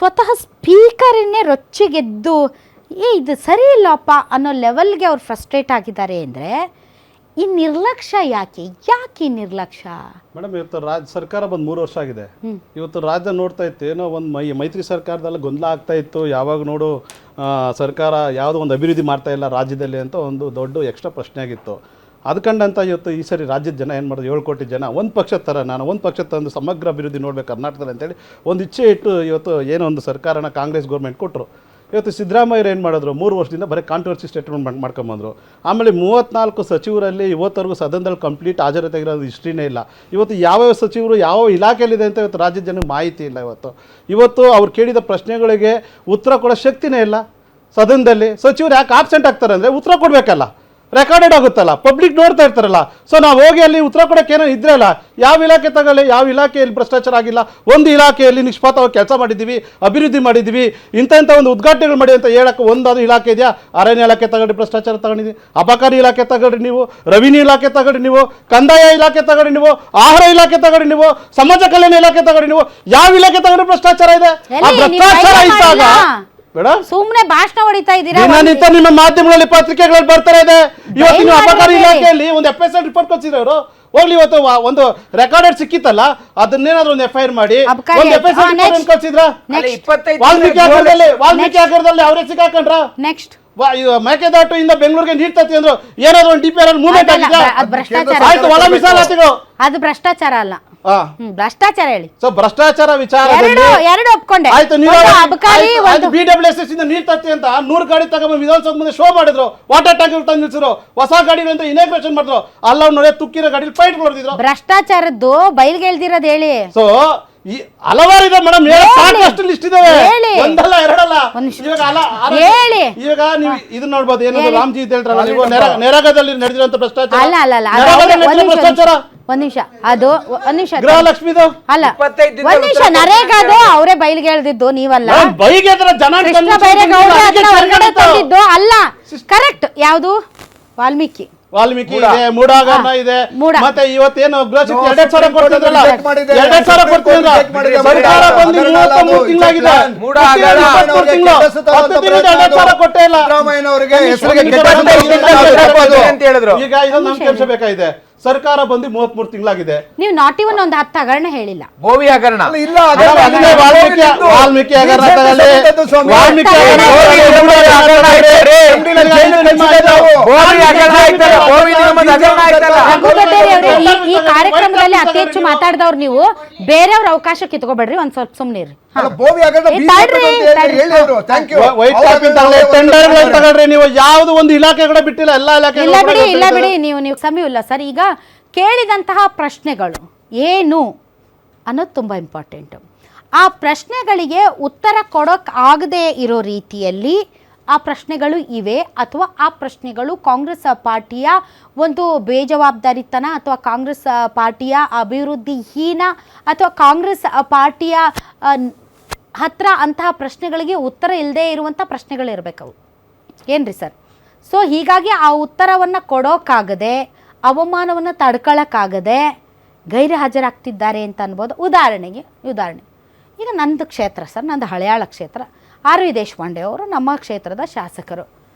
ಸ್ವತಃ ಸ್ಪೀಕರನ್ನೇ ರೊಚ್ಚಿಗೆದ್ದು ಇದು ಸರಿ ಇಲ್ಲಪ್ಪ ಅನ್ನೋ ಲೆವೆಲ್ಗೆ ಅವ್ರು ಫ್ರಸ್ಟ್ರೇಟ್ ಆಗಿದ್ದಾರೆ ಅಂದರೆ ಈ ನಿರ್ಲಕ್ಷ್ಯ ಯಾಕೆ ಈ ನಿರ್ಲಕ್ಷ್ಯ? ಮೇಡಮ್, ಇವತ್ತು ಸರ್ಕಾರ ಬಂದು 3 ವರ್ಷ ಆಗಿದೆ. ಇವತ್ತು ರಾಜ್ಯ ನೋಡ್ತಾ ಇತ್ತು, ಏನೋ ಒಂದು ಮೈತ್ರಿ ಸರ್ಕಾರದಲ್ಲಿ ಗೊಂದಲ ಆಗ್ತಾ ಇತ್ತು. ಯಾವಾಗ ನೋಡು ಸರ್ಕಾರ ಯಾವುದೋ ಒಂದು ಅಭಿವೃದ್ಧಿ ಮಾಡ್ತಾ ಇಲ್ಲ ರಾಜ್ಯದಲ್ಲಿ ಅಂತ ಒಂದು ದೊಡ್ಡ ಎಕ್ಸ್ಟ್ರಾ ಪ್ರಶ್ನೆ ಆಗಿತ್ತು. ಅದಕ್ಕಂಡಂತ ಇವತ್ತು ಈ ಸರಿ ರಾಜ್ಯದ ಜನ ಏನು ಮಾಡೋದು, 7 ಕೋಟಿ ಜನ ಒಂದು ಪಕ್ಷದ ಥರ ನಾನು ಒಂದು ಪಕ್ಷದ ತಂದು ಸಮಗ್ರ ಅಭಿವೃದ್ಧಿ ನೋಡಬೇಕು ಕರ್ನಾಟಕದಲ್ಲಿ ಅಂತೇಳಿ ಒಂದು ಇಚ್ಛೆ ಇಟ್ಟು ಇವತ್ತು ಏನೋ ಒಂದು ಸರ್ಕಾರನ ಕಾಂಗ್ರೆಸ್ ಗೌರ್ಮೆಂಟ್ ಕೊಟ್ಟರು. ಇವತ್ತು ಸಿದ್ದರಾಮಯ್ಯರು ಏನು ಮಾಡಿದ್ರು, 3 ವರ್ಷದಿಂದ ಬರೀ ಕಾಂಟ್ರವರ್ಸಿ ಸ್ಟೇಟ್ಮೆಂಟ್ ಮಾಡ್ಕೊಂಬಂದರು. ಆಮೇಲೆ 34 ಸಚಿವರಲ್ಲಿ ಇವತ್ತವರೆಗೂ ಸದನದಲ್ಲಿ ಕಂಪ್ಲೀಟ್ ಹಾಜರಾತಿರೋದು ಹಿಸ್ಟ್ರಿನೇ ಇಲ್ಲ. ಇವತ್ತು ಯಾವ್ಯಾವ ಸಚಿವರು ಯಾವ ಇಲಾಖೆಯಲ್ಲಿದೆ ಅಂತ ಇವತ್ತು ರಾಜ್ಯದ ಜನಕ್ಕೆ ಮಾಹಿತಿ ಇಲ್ಲ. ಇವತ್ತು ಅವ್ರು ಕೇಳಿದ ಪ್ರಶ್ನೆಗಳಿಗೆ ಉತ್ತರ ಕೊಡೋ ಶಕ್ತಿನೇ ಇಲ್ಲ. ಸದನದಲ್ಲಿ ಸಚಿವರು ಯಾಕೆ ಆಬ್ಸೆಂಟ್ ಆಗ್ತಾರೆ ಅಂದರೆ ಉತ್ತರ ಕೊಡಬೇಕಲ್ಲ, ರೆಕಾರ್ಡೆಡ್ ಆಗುತ್ತಲ್ಲ, ಪಬ್ಲಿಕ್ ನೋಡ್ತಾ ಇರ್ತಾರಲ್ಲ. ಸೊ ನಾವು ಹೋಗಿ ಅಲ್ಲಿ ಉತ್ತರ ಕೊಡೋಕೆ ಏನೋ ಇದ್ರೆ ಅಲ್ಲ, ಯಾವ ಇಲಾಖೆ ತಗೊಳ್ಳಿ, ಯಾವ ಇಲಾಖೆಯಲ್ಲಿ ಭ್ರಷ್ಟಾಚಾರ ಆಗಿಲ್ಲ, ಒಂದು ಇಲಾಖೆಯಲ್ಲಿ ನಿಷ್ಪಕ್ಷಪಾತವಾಗಿ ಕೆಲಸ ಮಾಡಿದ್ದೀವಿ, ಅಭಿವೃದ್ಧಿ ಮಾಡಿದ್ದೀವಿ, ಇಂಥ ಒಂದು ಉದ್ಘಾಟನೆಗಳು ಮಾಡಿ ಅಂತ ಹೇಳಕ್ಕೆ ಒಂದಾದ್ರು ಇಲಾಖೆ ಇದೆಯಾ? ಅರಣ್ಯ ಇಲಾಖೆ ತಗೊಳ್ಳಿ, ಭ್ರಷ್ಟಾಚಾರ ತಗೊಂಡಿದ್ದೀವಿ. ಅಬಕಾರಿ ಇಲಾಖೆ ತಗೊಳ್ಳಿ ನೀವು, ರೆವಿನ್ಯೂ ಇಲಾಖೆ ತಗೊಳ್ಳಿ ನೀವು, ಕಂದಾಯ ಇಲಾಖೆ ತಗೊಳ್ಳಿ ನೀವು, ಆಹಾರ ಇಲಾಖೆ ತಗೊಳ್ಳಿ ನೀವು, ಸಮಾಜ ಕಲ್ಯಾಣ ಇಲಾಖೆ ತಗೊಳ್ಳಿ ನೀವು, ಯಾವ ಇಲಾಖೆ ತಗೊಂಡ್ರೆ ಭ್ರಷ್ಟಾಚಾರ ಇದೆ? ಆ ಭ್ರಷ್ಟಾಚಾರ ಇದ್ದಾಗ ಸುಮ್ಮನೆ ಭಾಷಣ ಹೊಡಿತಾ ಇದ್ದೀರಾ. ನಿಮ್ಮ ಮಾಧ್ಯಮಗಳಲ್ಲಿ ಪತ್ರಿಕೆಗಳಲ್ಲಿ ಬರ್ತಾರೆ ಇದೆ. ಇವತ್ತು ನೀವು ಅಬಕಾರಿ ಇಲಾಖೆಯಲ್ಲಿ ಒಂದು FSI ರಿಪೋರ್ಟ್ ಕೊಡ್ಸಿದ್ರು ಅವರು. ಹೋಗ್ಲಿ, ಇವತ್ತು ಒಂದು ರೆಕಾರ್ಡೆಡ್ ಸಿಕ್ಕಿತ್ತಲ್ಲ, ಅದನ್ನೇನಾದ್ರು ಒಂದು FIR ಮಾಡಿ ಒಂದು FSI ರಿಪೋರ್ಟ್ ಕಳ್ಸಿದ್ರ? ವಾಲ್ಮೀಕಿ ಆಗರದಲ್ಲಿ ಅವರೇ ಸಿಕ್ಕಾಕೊಂಡ್ರ? ನೆಕ್ಸ್ಟ್ ಮೇಕೆದಾಟು ಇಂದ ಬೆಂಗಳೂರಿಗೆ ನೀರ್ ತತ್ತಿ ಅಂದ್ರು, ಏನಾದ್ರು ಒಂದು DPR ಅಲ್ಲಿ ಮೂವ್ಮೆಂಟ್ ಆಗಿದೆ? ಆಯ್ತು, ಒಳ ಮೀಸಲಾತಿಗಳು ಅದು ಭ್ರಷ್ಟಾಚಾರ ಅಲ್ಲ, ಭ್ರಷ್ಟಾಚಾರ ಹೇಳಿ. ಸೊ ಭ್ರಷ್ಟಾಚಾರ ವಿಚಾರ ಎರಡು ಒಪ್ಕೊಂಡೆ. ಆಯ್ತು, ನೀವು BWSS ಇಂದ ನೀರ್ ತತ್ತಿ ಅಂತ 100 ಗಾಡಿ ತಗೊಂಡು ವಿಧಾನಸೌಧ ಮುಂದೆ ಶೋ ಮಾಡಿದ್ರು, ವಾಟರ್ ಟ್ಯಾಂಕ್ ತಂದು ನಿಲ್ಸಿದ್ರು, ಹೊಸ ಗಾಡಿಗಳಂತ ಇನಾಗ್ರೇಷನ್ ಮಾಡಿದ್ರು. ಅಲ್ಲ ನೋಡಿ, ತುಕ್ಕಿರೋ ಗಾಡಿ ಫೈಟ್ ಮಾಡಿದ್ರು. ಭ್ರಷ್ಟಾಚಾರದ್ದು ಬಯಲ್ಗೆ ಹೇಳ್ದಿರೋದು ಹೇಳಿ. ಸೊ ಹಲವಾರು ಇದೆ ಮೇಡಮ್, ಸಾಕಷ್ಟು ಲಿಸ್ಟ್ ಇದೆ, ಒಂದಲ್ಲ ಎರಡಲ್ಲ. ಇವಾಗ ನೀವು ಇದನ್ನ ನೋಡ್ಬೋದು, ಏನಂದ್ರೆ ರಾಮ್ಜಿ ಅಂತ ಹೇಳ್ತಾರಲ್ಲ ನೀವು, ನೆರಗದಲ್ಲಿ ನಡೆದಿರುವಂತ ಭ್ರಷ್ಟಾಚಾರ. ಒಂದ್ ನಿಮಿಷ, ಅದು ಒಂದ್ ನಿಮಿಷ, ಗೃಹಲಕ್ಷ್ಮಿದು ಅಲ್ಲ, ಒಂದ್ ನಿಮಿಷ, ನರೇಗಾದು ಅವರೇ ಬಯಲ್ಗೆ ಹೇಳ್ದಿದ್ದು, ನೀವಲ್ಲ. ತಂದಿದ್ದು ಅಲ್ಲ, ಕರೆಕ್ಟ್. ಯಾವುದು? ವಾಲ್ಮೀಕಿ ಇದೆ, ಮೂಡಾಗರಣ ಇದೆ. ಮತ್ತೆ ಇವತ್ತೇನು ಗೃಹ ಸಚಿವ 2,000 ಕೊಡ್ತಿದ್ರಲ್ಲ, 2,000 ಕೊಡ್ತಿದ್ರ ಸರ್ಕಾರ ಬಂದು 33 ತಿಂಗಳಾಗಿದೆ, 10 ದಿನದ 2,000 ಕೊಟ್ಟೇ ಇಲ್ಲ. ಈಗ ಇದೊಂದು ನಮ್ಗೆ ಕೆಲಸ ಬೇಕಾಗಿದೆ. ಸರ್ಕಾರ ಬಂದು 33 ತಿಂಗಳಾಗಿದೆ. ನೀವು ನಾಟ್ ಇವನ್ ಒಂದು 10 ಹಗರಣ ಹೇಳಿಲ್ಲ. ಬೋವಿ ಹಗರಣ ಇಲ್ಲ, ವಾಲ್ಮೀಕಿ ಹಗರಣ ತಗೊಳ್ಳಿ, ವಾಲ್ಮೀಕಿ ಈ ಕಾರ್ಯಕ್ರಮದಲ್ಲಿ ಅತಿ ಹೆಚ್ಚು ಮಾತಾಡಿದವ್ರು ನೀವು. ಬೇರೆಯವ್ರ ಅವಕಾಶ ಕಿತ್ಕೋಬೇಡ್ರಿ, ಒಂದ್ ಸ್ವಲ್ಪ ಸುಮ್ನೆ ಇರ್ರಿ. ನೀವು ಯಾವ್ದು ಒಂದು ಇಲಾಖೆ ಕೂಡ ಬಿಟ್ಟಿಲ್ಲ, ಎಲ್ಲಾ ಇಲಾಖೆ. ಇಲ್ಲ ಬಿಡಿ, ನೀವು ಸಮಯ ಇಲ್ಲ ಸರ್. ಈಗ ಕೇಳಿದಂತಹ ಪ್ರಶ್ನೆಗಳು ಏನು ಅನ್ನೋದು ತುಂಬ ಇಂಪಾರ್ಟೆಂಟ್. ಆ ಪ್ರಶ್ನೆಗಳಿಗೆ ಉತ್ತರ ಕೊಡೋಕೆ ಆಗದೆ ಇರೋ ರೀತಿಯಲ್ಲಿ ಆ ಪ್ರಶ್ನೆಗಳು ಇವೆ, ಅಥವಾ ಆ ಪ್ರಶ್ನೆಗಳು ಕಾಂಗ್ರೆಸ್ ಪಾರ್ಟಿಯ ಒಂದು ಬೇಜವಾಬ್ದಾರಿತನ, ಅಥವಾ ಕಾಂಗ್ರೆಸ್ ಪಾರ್ಟಿಯ ಅಭಿವೃದ್ಧಿಹೀನ, ಅಥವಾ ಕಾಂಗ್ರೆಸ್ ಪಾರ್ಟಿಯ ಹತ್ರ ಅಂತಹ ಪ್ರಶ್ನೆಗಳಿಗೆ ಉತ್ತರ ಇಲ್ಲದೆ ಇರುವಂಥ ಪ್ರಶ್ನೆಗಳಿರಬೇಕವು. ಏನ್ರಿ ಸರ್? ಸೊ ಹೀಗಾಗಿ ಆ ಉತ್ತರವನ್ನು ಕೊಡೋಕ್ಕಾಗದೆ, ಅವಮಾನವನ್ನು ತಡ್ಕೊಳ್ಳೋಕ್ಕಾಗದೆ ಗೈರು ಹಾಜರಾಗ್ತಿದ್ದಾರೆ ಅಂತ ಅನ್ಬೋದು. ಉದಾಹರಣೆ ಈಗ ನಂದು ಕ್ಷೇತ್ರ ಸರ್, ನಂದು ಹಳೆಯಾಳ ಕ್ಷೇತ್ರ. ಆರ್ ವಿ ದೇಶಪಾಂಡೆ ಅವರು ನಮ್ಮ ಕ್ಷೇತ್ರದ ಶಾಸಕರು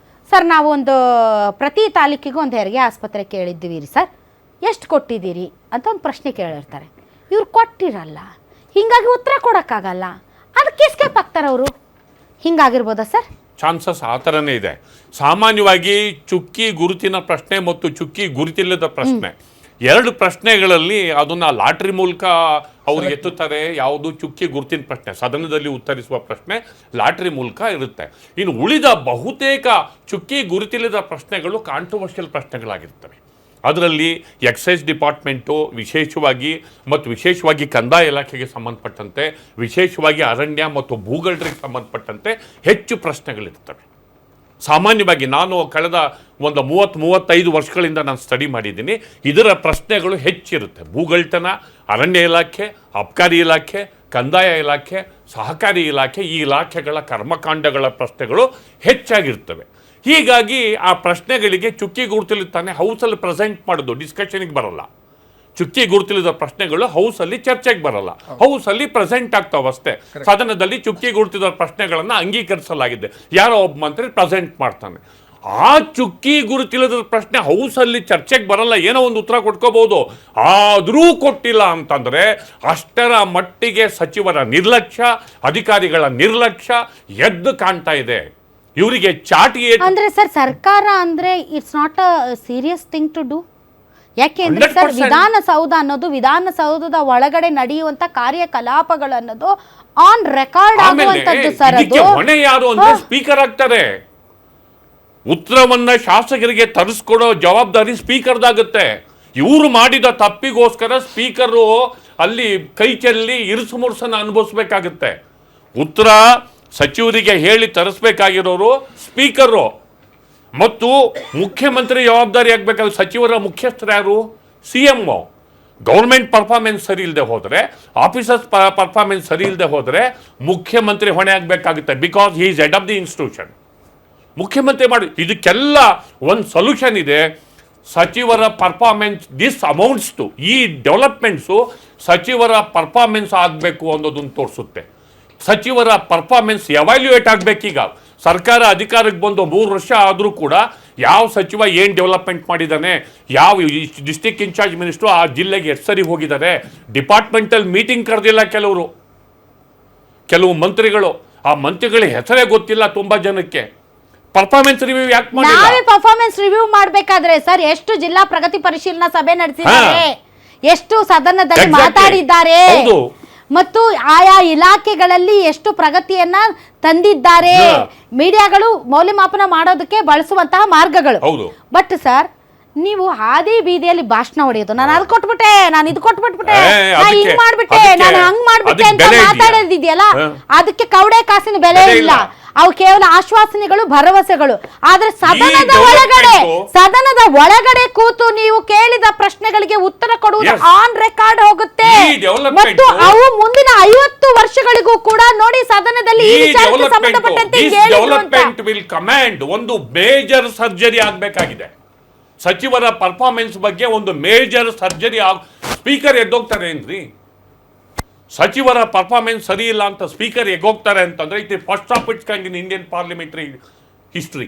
ಸರ್. ನಾವು ಒಂದು ಪ್ರತಿ ತಾಲೂಕಿಗೂ ಒಂದು ಹೆರಿಗೆ ಆಸ್ಪತ್ರೆ ಕೇಳಿದ್ದೀವಿ ರೀ ಸರ್, ಎಷ್ಟು ಕೊಟ್ಟಿದ್ದೀರಿ ಅಂತ ಒಂದು ಪ್ರಶ್ನೆ ಕೇಳಿರ್ತಾರೆ. ಇವ್ರು ಕೊಟ್ಟಿರಲ್ಲ, ಹೀಗಾಗಿ ಉತ್ತರ ಕೊಡೋಕ್ಕಾಗಲ್ಲ, ಅದಕ್ಕೆ ಎಸ್ಕೇಪ್ ಆಗ್ತಾರೆ ಅವರು. ಹಿಂಗಾಗಿರ್ಬೋದಾ ಸರ್? ಚಾನ್ಸಸ್ ಆ ಥರನೇ ಇದೆ. ಸಾಮಾನ್ಯವಾಗಿ ಚುಕ್ಕಿ ಗುರುತಿನ ಪ್ರಶ್ನೆ ಮತ್ತು ಚುಕ್ಕಿ ಗುರುತಿಲ್ಲದ ಪ್ರಶ್ನೆ, 2 ಪ್ರಶ್ನೆಗಳಲ್ಲಿ ಅದನ್ನು ಲಾಟ್ರಿ ಮೂಲಕ ಅವ್ರು ಎತ್ತುತ್ತಾರೆ. ಯಾವುದು ಚುಕ್ಕಿ ಗುರುತಿನ ಪ್ರಶ್ನೆ ಸದನದಲ್ಲಿ ಉತ್ತರಿಸುವ ಪ್ರಶ್ನೆ ಲಾಟ್ರಿ ಮೂಲಕ ಇರುತ್ತೆ. ಇನ್ನು ಉಳಿದ ಬಹುತೇಕ ಚುಕ್ಕಿ ಗುರುತಿಲ್ಲದ ಪ್ರಶ್ನೆಗಳು ಕಾಂಟ್ರವರ್ಷಿಯಲ್ ಪ್ರಶ್ನೆಗಳಾಗಿರ್ತವೆ. ಅದರಲ್ಲಿ ಎಕ್ಸೈಸ್ ಡಿಪಾರ್ಟ್ಮೆಂಟು ವಿಶೇಷವಾಗಿ ಕಂದಾಯ ಇಲಾಖೆಗೆ ಸಂಬಂಧಪಟ್ಟಂತೆ, ವಿಶೇಷವಾಗಿ ಅರಣ್ಯ ಮತ್ತು ಭೂಗಳ್ಳರಿಗೆ ಸಂಬಂಧಪಟ್ಟಂತೆ ಹೆಚ್ಚು ಪ್ರಶ್ನೆಗಳಿರ್ತವೆ. ಸಾಮಾನ್ಯವಾಗಿ ನಾನು ಕಳೆದ ಒಂದು 30-35 ವರ್ಷಗಳಿಂದ ನಾನು ಸ್ಟಡಿ ಮಾಡಿದ್ದೀನಿ. ಇದರ ಪ್ರಶ್ನೆಗಳು ಹೆಚ್ಚಿರುತ್ತೆ. ಭೂಗಳ್ತನ, ಅರಣ್ಯ ಇಲಾಖೆ, ಅಬಕಾರಿ ಇಲಾಖೆ, ಕಂದಾಯ ಇಲಾಖೆ, ಸಹಕಾರಿ ಇಲಾಖೆ, ಈ ಇಲಾಖೆಗಳ ಕರ್ಮಕಾಂಡಗಳ ಪ್ರಶ್ನೆಗಳು ಹೆಚ್ಚಾಗಿರ್ತವೆ. ಹೀಗಾಗಿ ಆ ಪ್ರಶ್ನೆಗಳಿಗೆ ಚುಕ್ಕಿ ಗುರುತಿಲಿ ತಾನೇ ಹೌಸಲ್ಲಿ ಪ್ರೆಸೆಂಟ್ ಮಾಡೋದು ಡಿಸ್ಕಷನ್ಗೆ ಬರೋಲ್ಲ. ಚುಕ್ಕಿ ಗುರುತಿಲ್ಲದ ಪ್ರಶ್ನೆಗಳು ಹೌಸಲ್ಲಿ ಚರ್ಚೆಗೆ ಬರಲ್ಲ, ಹೌಸಲ್ಲಿ ಪ್ರೆಸೆಂಟ್ ಆಗ್ತಾವಷ್ಟೇ. ಸದನದಲ್ಲಿ ಚುಕ್ಕಿ ಗುರುತಿದ ಪ್ರಶ್ನೆಗಳನ್ನು ಅಂಗೀಕರಿಸಲಾಗಿದೆ, ಯಾರೋ ಒಬ್ಬ ಮಂತ್ರಿ ಪ್ರೆಸೆಂಟ್ ಮಾಡ್ತಾನೆ. ಆ ಚುಕ್ಕಿ ಗುರುತಿಲ್ಲದ ಪ್ರಶ್ನೆ ಹೌಸಲ್ಲಿ ಚರ್ಚೆಗೆ ಬರಲ್ಲ, ಏನೋ ಒಂದು ಉತ್ತರ ಕೊಟ್ಕೋಬಹುದು. ಆದರೂ ಕೊಟ್ಟಿಲ್ಲ ಅಂತಂದ್ರೆ ಅಷ್ಟರ ಮಟ್ಟಿಗೆ ಸಚಿವರ ನಿರ್ಲಕ್ಷ್ಯ, ಅಧಿಕಾರಿಗಳ ನಿರ್ಲಕ್ಷ್ಯ ಎದ್ದು ಕಾಣ್ತಾ ಇದೆ. ಇವರಿಗೆ ಚಾಟಿ ಅಂದ್ರೆ ಸರ್, ಸರ್ಕಾರ ಅಂದ್ರೆ it's not a serious thing to do. ಯಾಕೆಂದ್ರೆ ಸರ್, 100% ವಿಧಾನಸೌಧ ಅನ್ನೋದು, ವಿಧಾನಸೌಧದ ಒಳಗಡೆ ನಡೆಯುವಂತ ಕಾರ್ಯಕಲಾಪಗಳು ಅನ್ನೋದು ಆನ್ ರೆಕಾರ್ಡ್ ಆಗುವಂತದ್ದು ಸರ್. ಅದು ಹೊಣೆ ಯಾರು ಅಂದ್ರೆ ಸ್ಪೀಕರ್ ಆಗ್ತಾರೆ. ಉತ್ತರವನ್ನ ಶಾಸಕರಿಗೆ ತರಿಸ್ಕೊಡೋ ಜವಾಬ್ದಾರಿ ಸ್ಪೀಕರ್ದಾಗುತ್ತೆ. ಇವರು ಮಾಡಿದ ತಪ್ಪಿಗೋಸ್ಕರ ಸ್ಪೀಕರು ಅಲ್ಲಿ ಕೈ ಚೆಲ್ಲಿ ಇರುಸು ಮುರುಸನ್ನ ಅನುಭವಿಸ್ಬೇಕಾಗುತ್ತೆ. ಉತ್ತರ ಸಚಿವರಿಗೆ ಹೇಳಿ ತರಿಸ್ಬೇಕಾಗಿರೋರು ಸ್ಪೀಕರು ಮತ್ತು ಮುಖ್ಯಮಂತ್ರಿ ಜವಾಬ್ದಾರಿ ಆಗಬೇಕಾದ್ರೆ ಸಚಿವರ ಮುಖ್ಯಸ್ಥರು ಯಾರು? CMO. ಗೌರ್ಮೆಂಟ್ ಪರ್ಫಾರ್ಮೆನ್ಸ್ ಸರಿ ಇಲ್ಲದೆ ಹೋದರೆ, ಆಫೀಸರ್ಸ್ ಪರ್ಫಾರ್ಮೆನ್ಸ್ ಸರಿ ಇಲ್ಲದೆ ಹೋದರೆ ಮುಖ್ಯಮಂತ್ರಿ ಹೊಣೆ ಆಗಬೇಕಾಗುತ್ತೆ. Because he is head of the institution. ಮುಖ್ಯಮಂತ್ರಿ ಮಾಡಿ ಇದಕ್ಕೆಲ್ಲ ಒಂದು ಸೊಲ್ಯೂಷನ್ ಇದೆ. ಸಚಿವರ ಪರ್ಫಾರ್ಮೆನ್ಸ್, ದಿಸ್ ಅಮೌಂಟ್ಸ್ ಟು, ಈ ಡೆವಲಪ್ಮೆಂಟ್ಸು ಸಚಿವರ ಪರ್ಫಾರ್ಮೆನ್ಸ್ ಆಗಬೇಕು ಅನ್ನೋದನ್ನು ತೋರಿಸುತ್ತೆ. ಸಚಿವರ ಪರ್ಫಾರ್ಮೆನ್ಸ್ ಎವ್ಯಾಲ್ಯೂಯೇಟ್ ಆಗಬೇಕೀಗ. ಸರ್ಕಾರ ಅಧಿಕಾರಕ್ಕೆ ಬಂದು 3 ವರ್ಷ ಆದರೂ ಕೂಡ ಯಾವ ಸಚಿವ ಏನು ಡೆವಲಪ್ಮೆಂಟ್ ಮಾಡಿದ್ದಾನೆ, ಯಾವ ಡಿಸ್ಟ್ರಿಕ್ಟ್ ಇನ್ಚಾರ್ಜ್ ಮಿನಿಸ್ಟ್ರು ಆ ಜಿಲ್ಲೆಗೆ ಎಷ್ಟು ಸರಿ ಹೋಗಿದ್ದಾರೆ, ಡಿಪಾರ್ಟ್ಮೆಂಟಲ್ ಮೀಟಿಂಗ್ ಕರೆದಿಲ್ಲ ಕೆಲವು ಮಂತ್ರಿಗಳು. ಆ ಮಂತ್ರಿಗಳ ಹೆಸರೇ ಗೊತ್ತಿಲ್ಲ ತುಂಬ ಜನಕ್ಕೆ. ಪರ್ಫಾರ್ಮೆನ್ಸ್ ರಿವ್ಯೂ ಯಾಕೆ ಮಾಡಿಲ್ಲ? ನಾವೇ ಪರ್ಫಾರ್ಮೆನ್ಸ್ ರಿವ್ಯೂ ಮಾಡಬೇಕಾದ್ರೆ ಸರ್, ಎಷ್ಟು ಜಿಲ್ಲಾ ಪ್ರಗತಿ ಪರಿಶೀಲನಾ ಸಭೆ ನಡೆಸಿದ್ದಾರೆ, ಎಷ್ಟು ಸದನದಲ್ಲಿ ಮಾತಾಡಿದ್ದಾರೆ, ಮತ್ತು ಆಯಾ ಇಲಾಖೆಗಳಲ್ಲಿ ಎಷ್ಟು ಪ್ರಗತಿಯನ್ನ ತಂದಿದ್ದಾರೆ, ಮೀಡಿಯಾಗಳು ಮೌಲ್ಯಮಾಪನ ಮಾಡೋದಕ್ಕೆ ಬಳಸುವಂತಹ ಮಾರ್ಗಗಳು. ಬಟ್ ಸರ್, ನೀವು ಹಾದಿ ಬೀದಿಯಲ್ಲಿ ಭಾಷಣ ಹೊಡೆಯೋದು, ನಾನು ಅದು ಕೊಟ್ಬಿಟ್ಟೆ, ನಾನು ಇದು ಕೊಟ್ಬಿಟ್ಬಿಟ್ಟೆ, ನಾನು ಹಿಂಗ್ ಮಾಡ್ಬಿಟ್ಟೆ, ನಾನು ಹಂಗ್ ಮಾಡ್ಬಿಟ್ಟೆ ಅಂತ ಮಾತಾಡೋದಿದೆಯಲ್ಲ, ಅದಕ್ಕೆ ಕವಡೆ ಕಾಸಿನ ಬೆಲೆ ಇಲ್ಲ. ಅವು ಕೇವಲ ಆಶ್ವಾಸನೆಗಳು, ಭರವಸೆಗಳು. ಆದ್ರೆ ಸದನದ ಒಳಗಡೆ ಕೂತು ನೀವು ಕೇಳಿದ ಪ್ರಶ್ನೆಗಳಿಗೆ ಉತ್ತರ ಕೊಡುವುದು ಆನ್ ರೆಕಾರ್ಡ್ ಹೋಗುತ್ತೆ ಮತ್ತು ಅವು ಮುಂದಿನ 50 ವರ್ಷಗಳಿಗೂ ಕೂಡ ನೋಡಿ ಸದನದಲ್ಲಿ ಈ ವಿಚಾರಕ್ಕೆ ಸಂಬಂಧಪಟ್ಟಂತೆ ಒಂದು ಮೇಜರ್ ಸರ್ಜರಿ ಆಗಬೇಕಾಗಿದೆ. ಸಚಿವರ ಪರ್ಫಾರ್ಮೆನ್ಸ್ ಬಗ್ಗೆ ಒಂದು ಮೇಜರ್ ಸರ್ಜರಿ ಸ್ಪೀಕರ್ ಎದ್ದೋಗ್ತಾರೆ ಏನ್ರಿ? ಸಚಿವರ ಪರ್ಫಾರ್ಮೆನ್ಸ್ ಸರಿ ಇಲ್ಲ ಅಂತ ಸ್ಪೀಕರ್ ಎಗೋಗ್ತಾರೆ ಅಂತಂದ್ರೆ it is first of it's kind in Indian parliamentary history.